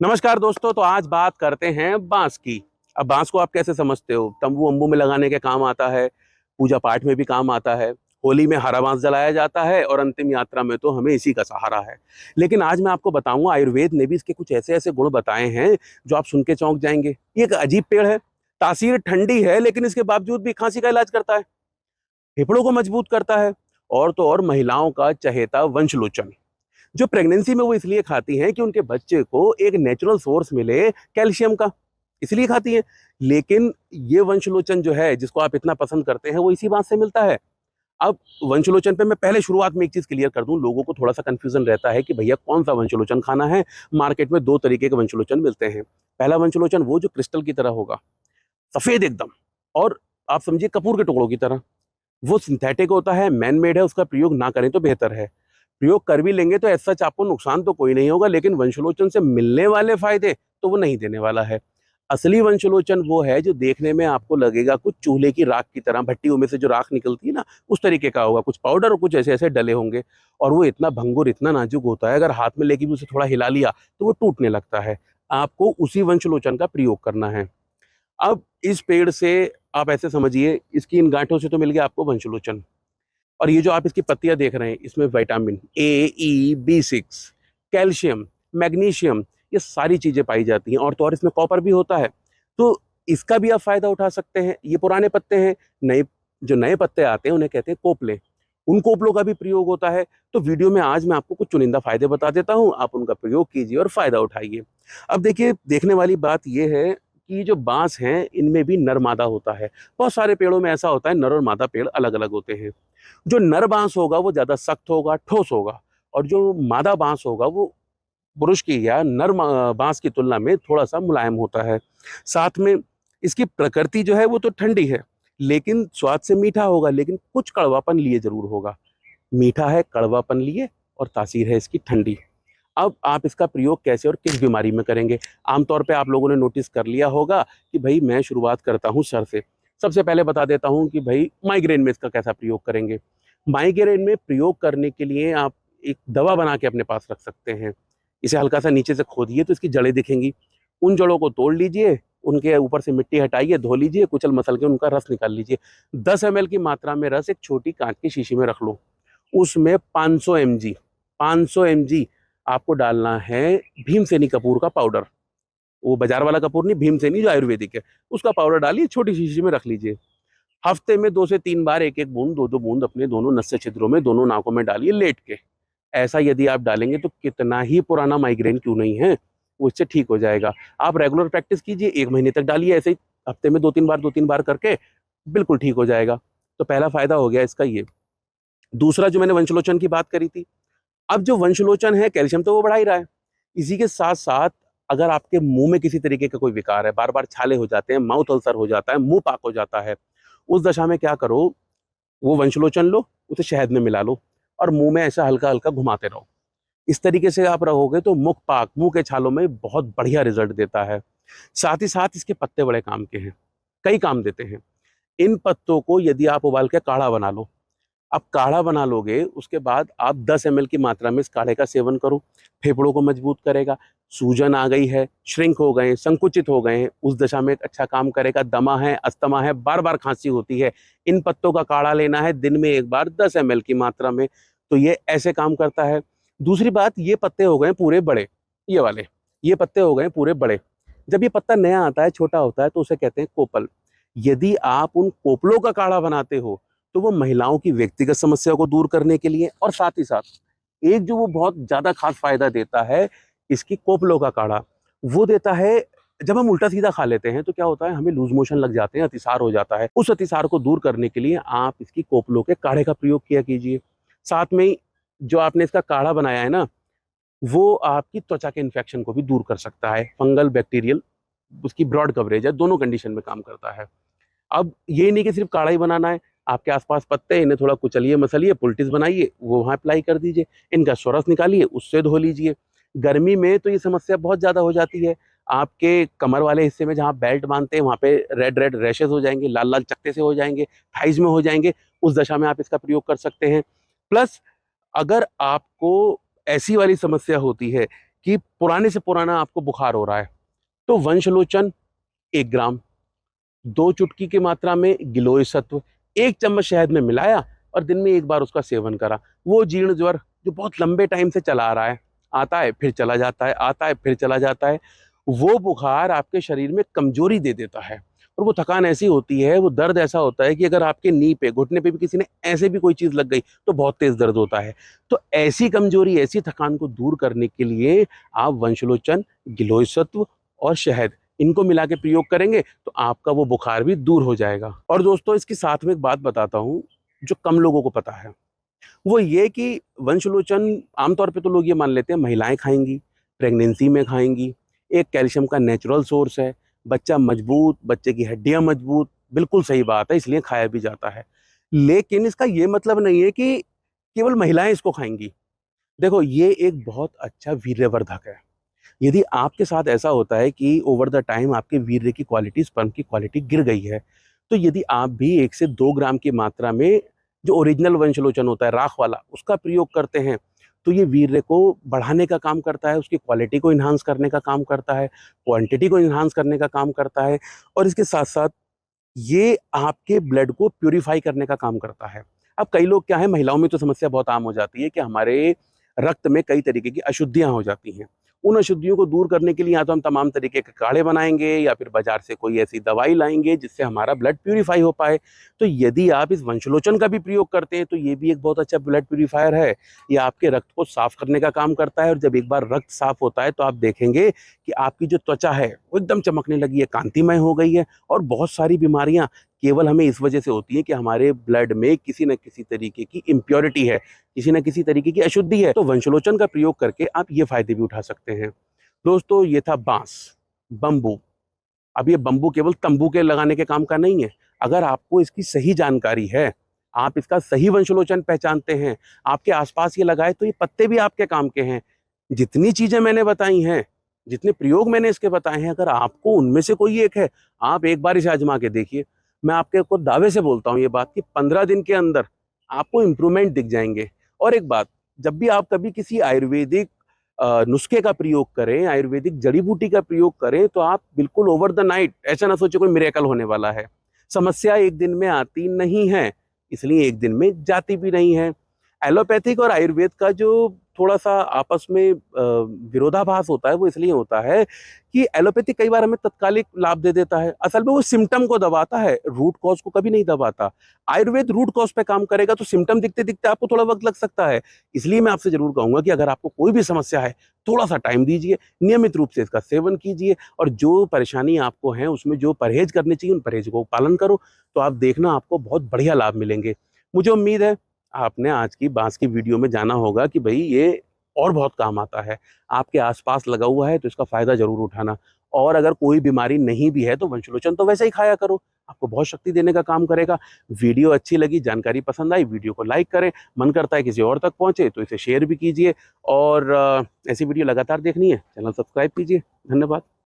नमस्कार दोस्तों। तो आज बात करते हैं बांस की। अब बांस को आप कैसे समझते हो? तंबू वंबू में लगाने के काम आता है, पूजा पाठ में भी काम आता है, होली में हरा बांस जलाया जाता है और अंतिम यात्रा में तो हमें इसी का सहारा है। लेकिन आज मैं आपको बताऊंगा, आयुर्वेद ने भी इसके कुछ ऐसे ऐसे गुण बताए हैं जो आप सुन के चौंक जाएंगे। ये एक अजीब पेड़ है, तासीर ठंडी है लेकिन इसके बावजूद भी खांसी का इलाज करता है, फेफड़ों को मजबूत करता है और तो और महिलाओं का चहेता वंशलोचन। जो प्रेगनेंसी में वो इसलिए खाती हैं कि उनके बच्चे को एक नेचुरल सोर्स मिले कैल्शियम का, इसलिए खाती हैं। लेकिन ये वंशलोचन जो है जिसको आप इतना पसंद करते हैं वो इसी बात से मिलता है। अब वंशलोचन पे मैं पहले शुरुआत में एक चीज क्लियर कर दूं, लोगों को थोड़ा सा कंफ्यूजन रहता है कि भैया कौन सा वंशलोचन खाना है। मार्केट में दो तरीके के वंशलोचन मिलते हैं। पहला वंशलोचन वो जो क्रिस्टल की तरह होगा, सफेद एकदम, और आप समझिए कपूर के टुकड़ों की तरह। वो सिंथेटिक होता है, मैन मेड है, उसका प्रयोग ना करें तो बेहतर है। प्रयोग कर भी लेंगे तो ऐसा सच आपको नुकसान तो कोई नहीं होगा, लेकिन वंशलोचन से मिलने वाले फायदे तो वो नहीं देने वाला है। असली वंशलोचन वो है जो देखने में आपको लगेगा कुछ चूल्हे की राख की तरह, भट्टियों में से जो राख निकलती है ना, उस तरीके का होगा। कुछ पाउडर और कुछ ऐसे ऐसे डले होंगे, और वो इतना भंगुर, इतना नाजुक होता है, अगर हाथ में लेके भी उसे थोड़ा हिला लिया तो वो टूटने लगता है। आपको उसी वंशलोचन का प्रयोग करना है। अब इस पेड़ से आप ऐसे समझिए, इसकी इन गांठों से तो मिल गया आपको वंशलोचन, और ये जो आप इसकी पत्तियां देख रहे हैं इसमें vitamin A, E, B6, calcium, magnesium, ये सारी चीजें पाई जाती हैं, और तो और इसमें कॉपर भी होता है। तो इसका भी आप फायदा उठा सकते हैं। ये पुराने पत्ते हैं, नए जो नए पत्ते आते हैं उन्हें कहते हैं कोपले। उन कोपलों का भी प्रयोग होता है। तो वीडियो में आज मैं आपको कुछ चुनिंदा फायदे बता देता हूं, आप उनका प्रयोग कीजिए और फायदा उठाइए। अब देखिए, देखने वाली बात यह है कि जो बांस हैं इनमें भी नर मादा होता है। बहुत सारे पेड़ों में ऐसा होता है, नर और मादा पेड़ अलग अलग होते हैं। जो नर बांस होगा वो ज्यादा सख्त होगा, ठोस होगा, और जो मादा बांस होगा वो पुरुष की या नर बांस की तुलना में थोड़ा सा मुलायम होता है। साथ में इसकी प्रकृति जो है वो तो ठंडी है, लेकिन स्वाद से मीठा होगा, लेकिन कुछ कड़वापन लिए जरूर होगा। मीठा है, कड़वापन लिए, और तासीर है इसकी ठंडी। अब आप इसका प्रयोग कैसे और किस बीमारी में करेंगे? आमतौर पे आप लोगों ने नोटिस कर लिया होगा कि भाई मैं शुरुआत करता हूँ सर से। सबसे पहले बता देता हूँ कि भाई माइग्रेन में इसका कैसा प्रयोग करेंगे। माइग्रेन में प्रयोग करने के लिए आप एक दवा बना के अपने पास रख सकते हैं। इसे हल्का सा नीचे से खोदिए तो इसकी जड़ें दिखेंगी। उन जड़ों को तोड़ लीजिए, उनके ऊपर से मिट्टी हटाइए, धो लीजिए, कुचल मसल के उनका रस निकाल लीजिए। 10 ml की मात्रा में रस एक छोटी कांच की शीशी में रख लो। उसमें 500 mg आपको डालना है भीमसेनी कपूर का पाउडर। वो बाजार वाला कपूर नहीं, भीमसेनी जो आयुर्वेदिक है, उसका पाउडर डालिए, छोटी शीशी में रख लीजिए। हफ्ते में 2 से 3 बार एक एक बूंद, दो दो बूंद अपने दोनों नस्य छिद्रों में, दोनों नाकों में डालिए लेट के। ऐसा यदि आप डालेंगे तो कितना ही पुराना माइग्रेन क्यों नहीं है, वो इससे ठीक हो जाएगा। आप रेगुलर प्रैक्टिस कीजिए, 1 महीने तक डालिए ऐसे ही, हफ्ते में 2 3 बार करके, बिल्कुल ठीक हो जाएगा। तो पहला फायदा हो गया इसका ये। दूसरा, जो मैंने वंशलोचन की बात करी थी, अब जो वंशलोचन है कैल्शियम तो वो बढ़ा ही रहा है, इसी के साथ साथ अगर आपके मुंह में किसी तरीके का कोई विकार है, बार बार छाले हो जाते हैं, माउथ अल्सर हो जाता है, मुंह पाक हो जाता है, उस दशा में क्या करो, वो वंशलोचन लो, उसे शहद में मिला लो और मुंह में ऐसा हल्का हल्का घुमाते रहो। इस तरीके से आप रहोगे तो मुख पाक, मुंह के छालों में बहुत बढ़िया रिजल्ट देता है। साथ ही साथ इसके पत्ते बड़े काम के हैं, कई काम देते हैं। इन पत्तों को यदि आप उबाल के काढ़ा बना लो, आप काढ़ा बना लोगे, उसके बाद आप 10 ml की मात्रा में इस काढ़े का सेवन करो। फेफड़ों को मजबूत करेगा। सूजन आ गई है, श्रिंक हो गए, संकुचित हो गए हैं, उस दशा में एक अच्छा काम करेगा। दमा है, अस्थमा है, बार बार खांसी होती है, इन पत्तों का काढ़ा लेना है दिन में एक बार 10 ml की मात्रा में, तो ये ऐसे काम करता है। दूसरी बात, ये पत्ते हो गए पूरे बड़े, ये वाले, ये पत्ते हो गए पूरे बड़े। जब ये पत्ता नया आता है, छोटा होता है, तो उसे कहते हैं कोपल। यदि आप उन कोपलों का काढ़ा बनाते हो तो वो महिलाओं की व्यक्तिगत समस्या को दूर करने के लिए, और साथ ही साथ एक जो वो बहुत ज्यादा खास फायदा देता है इसकी कोपलों का काढ़ा, वो देता है। जब हम उल्टा सीधा खा लेते हैं तो क्या होता है, हमें लूज मोशन लग जाते हैं, अतिसार हो जाता है। उस अतिसार को दूर करने के लिए आप इसकी कोपलों के काढ़े का प्रयोग किया कीजिए। साथ में ही जो आपने इसका काढ़ा बनाया है ना, वो आपकी त्वचा के इन्फेक्शन को भी दूर कर सकता है। फंगल, बैक्टीरियल, उसकी ब्रॉड कवरेज है, दोनों कंडीशन में काम करता है। अब ये नहीं कि सिर्फ काढ़ा ही बनाना है, आपके आसपास पत्ते हैं, इन्हें थोड़ा कुचलिए, मसलिए, पुल्टिस बनाइए, वो वहाँ अप्लाई कर दीजिए। इनका स्वरस निकालिए, उससे धो लीजिए। गर्मी में तो ये समस्या बहुत ज़्यादा हो जाती है। आपके कमर वाले हिस्से में जहाँ बेल्ट बांधते हैं वहाँ पे रेड रेड रैशेज हो जाएंगे, लाल लाल चकत्ते से हो जाएंगे, थाइज में हो जाएंगे। उस दशा में आप इसका प्रयोग कर सकते हैं। प्लस अगर आपको ऐसी वाली समस्या होती है कि पुराने से पुराना आपको बुखार हो रहा है, तो वंशलोचन 1 ग्राम 2 चुटकी की मात्रा में गिलोय सत्व 1 चम्मच शहद में मिलाया और दिन में 1 बार उसका सेवन करा। वो जीर्ण ज्वर जो बहुत लंबे टाइम से चला आ रहा है, आता है फिर चला जाता है, आता है फिर चला जाता है, वो बुखार आपके शरीर में कमजोरी दे देता है। और वो थकान ऐसी होती है, वो दर्द ऐसा होता है कि अगर आपके नी पे घुटने पे भी किसी ने ऐसे भी कोई चीज लग गई तो बहुत तेज दर्द होता है। तो ऐसी कमजोरी, ऐसी थकान को दूर करने के लिए आप वंशलोचन, गिलोय सत्व और शहद इनको मिला के प्रयोग करेंगे तो आपका वो बुखार भी दूर हो जाएगा। और दोस्तों, इसके साथ में एक बात बताता हूँ जो कम लोगों को पता है, वो ये कि वंशलोचन आमतौर पे तो लोग ये मान लेते हैं महिलाएं खाएंगी, प्रेगनेंसी में खाएंगी, एक कैल्शियम का नेचुरल सोर्स है, बच्चा मजबूत, बच्चे की हड्डियां मजबूत, बिल्कुल सही बात है, इसलिए खाया भी जाता है। लेकिन इसका ये मतलब नहीं है कि केवल महिलाएं इसको खाएंगी। देखो, ये एक बहुत अच्छा वीर्यवर्धक है। यदि आपके साथ ऐसा होता है कि ओवर द टाइम आपके वीर्य की क्वालिटी, स्पर्म की क्वालिटी गिर गई है, तो यदि आप भी 1 से 2 ग्राम की मात्रा में जो ओरिजिनल वंशलोचन होता है, राख वाला, उसका प्रयोग करते हैं, तो ये वीर्य को बढ़ाने का काम करता है, उसकी क्वालिटी को इन्हांस करने का काम करता है, क्वांटिटी को इन्हांस करने का काम करता है, और इसके साथ साथ ये आपके ब्लड को प्यूरिफाई करने का काम करता है। अब कई लोग क्या है, महिलाओं में तो समस्या बहुत आम हो जाती है कि हमारे रक्त में कई तरीके की अशुद्धियां हो जाती हैं। उन अशुद्धियों को दूर करने के लिए या तो हम तमाम तरीके के काढ़े बनाएंगे या फिर बाजार से कोई ऐसी दवाई लाएंगे जिससे हमारा ब्लड प्यूरिफाई हो पाए। तो यदि आप इस वंशलोचन का भी प्रयोग करते हैं तो ये भी एक बहुत अच्छा ब्लड प्यूरिफायर है। ये आपके रक्त को साफ करने का काम करता है, और जब एक बार रक्त साफ होता है तो आप देखेंगे कि आपकी जो त्वचा है वो एकदम चमकने लगी है, कांतिमय हो गई है। और बहुत सारी बीमारियां केवल हमें इस वजह से होती है कि हमारे ब्लड में किसी न किसी तरीके की इम्प्योरिटी है, किसी न किसी तरीके की अशुद्धि है। तो वंशलोचन का प्रयोग करके आप ये फायदे भी उठा सकते हैं। दोस्तों, ये था बांस, बम्बू। अब ये बम्बू केवल तंबू के लगाने के काम का नहीं है। अगर आपको इसकी सही जानकारी है, आप इसका सही वंशलोचन पहचानते हैं, आपके आसपास ये लगाए, तो ये पत्ते भी आपके काम के हैं। जितनी चीजें मैंने बताई हैं, जितने प्रयोग मैंने इसके बताए हैं, अगर आपको उनमें से कोई एक है, आप एक बार इसे आजमा के देखिए। मैं आपके को दावे से बोलता हूँ ये बात कि 15 दिन के अंदर आपको इंप्रूवमेंट दिख जाएंगे। और एक बात, जब भी आप कभी किसी आयुर्वेदिक नुस्खे का प्रयोग करें, आयुर्वेदिक जड़ी बूटी का प्रयोग करें, तो आप बिल्कुल ओवर द नाइट ऐसा ना सोचे कोई मिरेकल होने वाला है। समस्या एक दिन में आती नहीं है, इसलिए एक दिन में जाती भी नहीं है। एलोपैथिक और आयुर्वेद का जो थोड़ा सा आपस में विरोधाभास होता है, वो इसलिए होता है कि एलोपैथिक कई बार हमें तत्कालिक लाभ दे देता है, असल में वो सिम्टम को दबाता है, रूट कॉज को कभी नहीं दबाता। आयुर्वेद रूट कॉज पे काम करेगा तो सिम्टम दिखते दिखते आपको थोड़ा वक्त लग सकता है। इसलिए मैं आपसे जरूर कहूंगा कि अगर आपको कोई भी समस्या है, थोड़ा सा टाइम दीजिए, नियमित रूप से इसका सेवन कीजिए, और जो परेशानी आपको है उसमें जो परहेज करने चाहिए उन परहेज को पालन करो, तो आप देखना आपको बहुत बढ़िया लाभ मिलेंगे। मुझे उम्मीद है आपने आज की बांस की वीडियो में जाना होगा कि भाई ये और बहुत काम आता है, आपके आसपास लगा हुआ है तो इसका फायदा जरूर उठाना। और अगर कोई बीमारी नहीं भी है तो वंशलोचन तो वैसे ही खाया करो, आपको बहुत शक्ति देने का काम करेगा। वीडियो अच्छी लगी, जानकारी पसंद आई, वीडियो को लाइक करें, मन करता है किसी और तक पहुंचे तो इसे शेयर भी कीजिए। और ऐसी वीडियो लगातार देखनी है, चैनल सब्सक्राइब कीजिए। धन्यवाद।